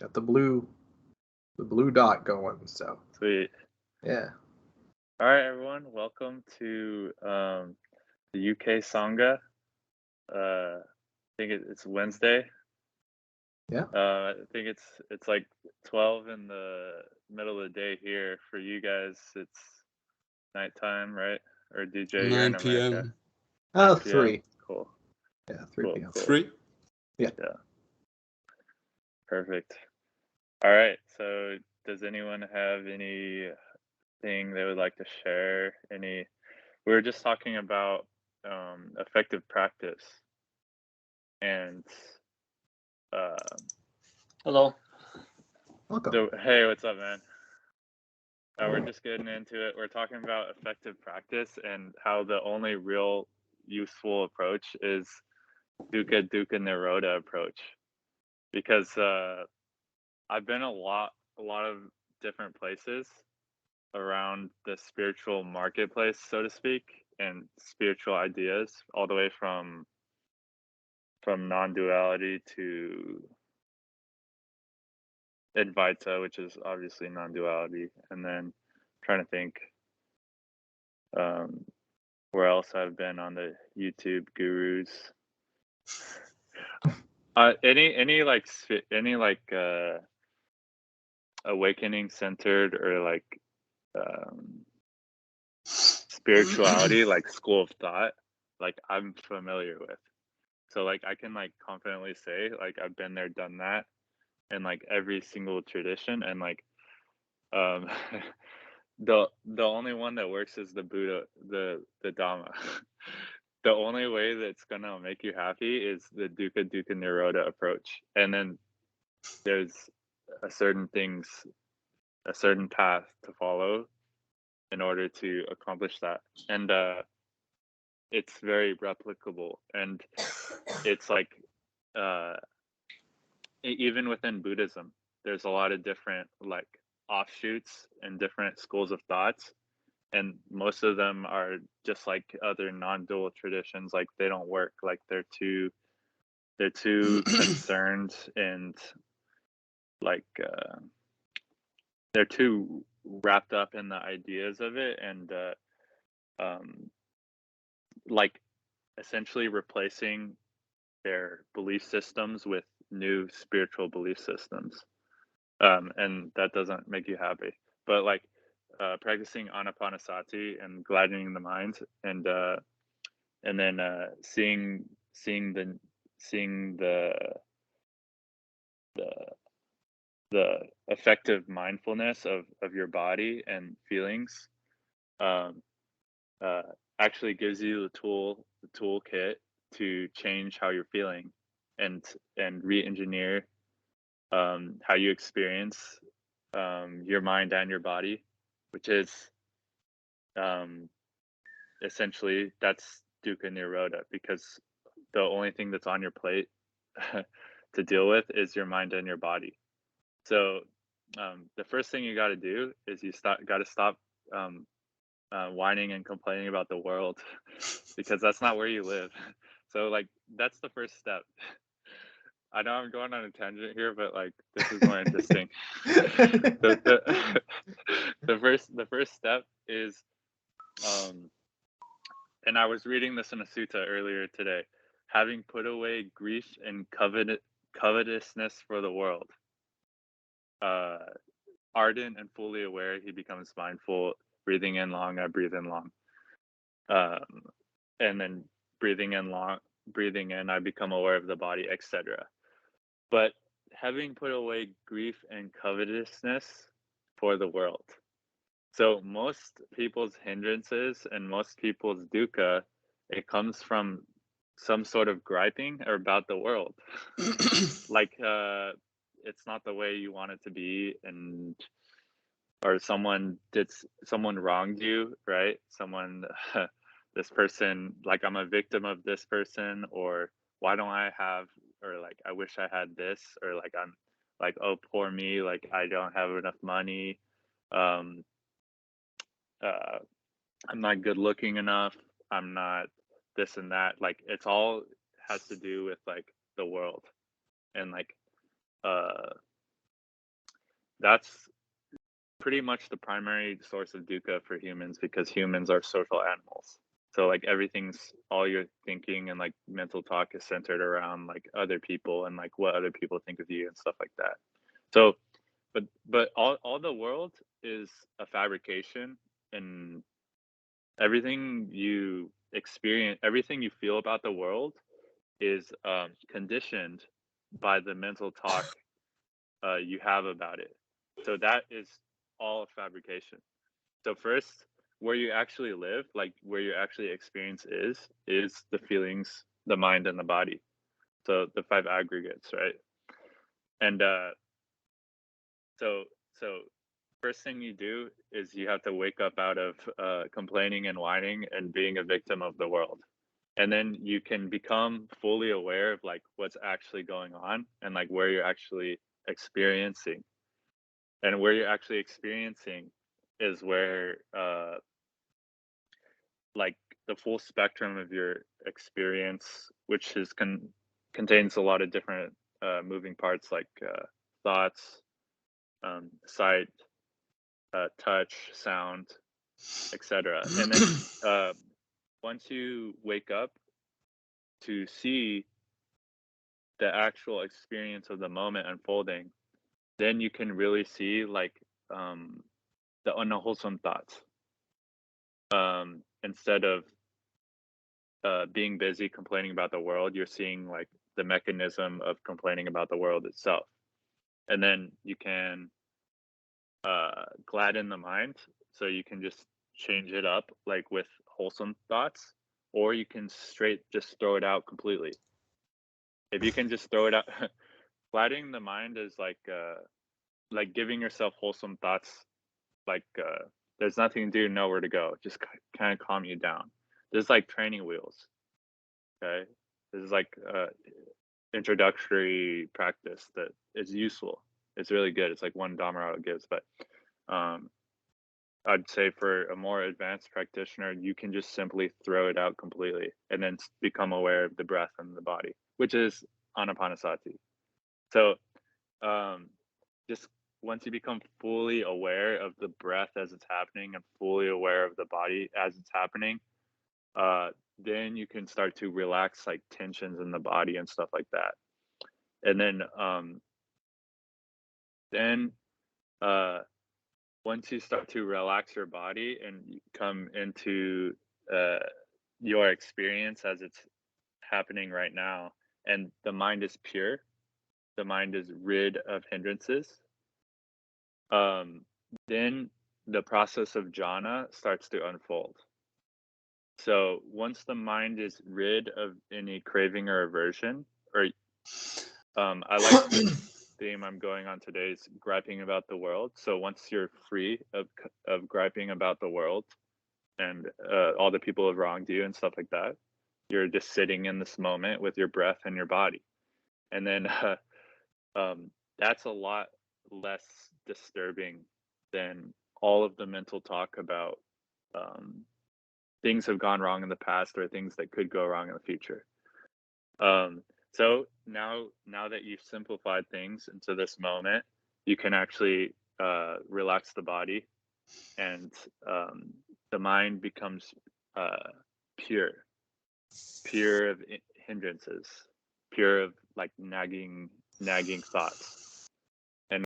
Got the blue dot going. So Sweet. yeah. All right, everyone. Welcome to the UK Sangha. I think it's Wednesday. Yeah. I think it's like 12 in the middle of the day here. For you guys, it's nighttime, right? Or DJ, you're in 9 America. p.m. 9 p.m. 3. Cool. Yeah, 3 p.m. 3? Yeah. Perfect. All right. So, does anyone have anything they would like to share? We were just talking about effective practice, and Hello. Welcome. hey, what's up, man? We're just getting into it. We're talking about effective practice and how the only real useful approach is Dukkha-nirodha approach, because I've been a lot of different places around the spiritual marketplace, so to speak, and spiritual ideas, all the way from non-duality to Advaita, which is obviously non-duality, and then trying to think where else I've been on the YouTube gurus. Any awakening centered or like spirituality, like school of thought, like I'm familiar with. So like I can like confidently say like I've been there, done that, in like every single tradition, and like the only one that works is the Buddha, the Dhamma. The only way that's gonna make you happy is the Dukkha-nirodha approach, and then there's a certain path to follow in order to accomplish that, and it's very replicable, and it's like even within Buddhism, there's a lot of different like offshoots and different schools of thoughts, and most of them are just like other non-dual traditions. Like they don't work. Like they're too concerned, and like they're too wrapped up in the ideas of it, and like essentially replacing their belief systems with new spiritual belief systems, and that doesn't make you happy. But like practicing anapanasati and gladdening the mind, and then seeing the effective mindfulness of your body and feelings, actually gives you the toolkit to change how you're feeling, and re-engineer how you experience your mind and your body, which is essentially that's Dukkha-nirodha, because the only thing that's on your plate to deal with is your mind and your body. So the first thing you got to do is got to stop whining and complaining about the world, because that's not where you live. So like that's the first step. I know I'm going on a tangent here, but like this is more interesting. The first step is, and I was reading this in a sutta earlier today, having put away grief and covetousness for the world. Ardent and fully aware, he becomes mindful. Breathing in long, I breathe in long. And then breathing in, I become aware of the body, etc. But having put away grief and covetousness for the world. So most people's hindrances and most people's dukkha, it comes from some sort of griping about the world. Like it's not the way you want it to be, and or someone wronged you, right? This person, like I'm a victim of this person, or why don't I have, or like I wish I had this, or like I'm like, oh poor me, like I don't have enough money, I'm not good looking enough, I'm not this and that. Like it's all has to do with like the world, and like that's pretty much the primary source of dukkha for humans, because humans are social animals. So like all your thinking and like mental talk is centered around like other people and like what other people think of you and stuff like that. So but all the world is a fabrication, and everything you experience, everything you feel about the world is conditioned by the mental talk you have about it. So that is all a fabrication. So first, where you actually live, like where your actually experience is the feelings, the mind, and the body. So the five aggregates, right? And so so first thing you do is you have to wake up out of complaining and whining and being a victim of the world. And then you can become fully aware of like what's actually going on and like where you're actually experiencing. And where you're actually experiencing is where like the full spectrum of your experience, which contains a lot of different moving parts like thoughts, sight, touch, sound, etc. And then once you wake up to see the actual experience of the moment unfolding, then you can really see like the unwholesome thoughts, instead of being busy complaining about the world. You're seeing like the mechanism of complaining about the world itself. And then you can gladden the mind, so you can just change it up like with wholesome thoughts, or you can straight just throw it out completely. If you can just throw it out, gladdening the mind is like giving yourself wholesome thoughts, like there's nothing to do, nowhere to go, just kind of calm you down. There's like training wheels. Okay, this is like introductory practice that is useful. It's really good. It's like one Dhammarato gives, but I'd say for a more advanced practitioner, you can just simply throw it out completely and then become aware of the breath and the body, which is anapanasati. So just once you become fully aware of the breath as it's happening and fully aware of the body as it's happening, then you can start to relax like tensions in the body and stuff like that. And then once you start to relax your body and you come into your experience as it's happening right now, and the mind is pure, the mind is rid of hindrances, then the process of jhana starts to unfold. So once the mind is rid of any craving or aversion, or I like this theme I'm going on today is griping about the world. So once you're free of griping about the world and all the people have wronged you and stuff like that, you're just sitting in this moment with your breath and your body. And then that's a lot less disturbing than all of the mental talk about things have gone wrong in the past or things that could go wrong in the future. So now that you've simplified things into this moment, you can actually relax the body, and the mind becomes pure of hindrances, pure of like nagging thoughts.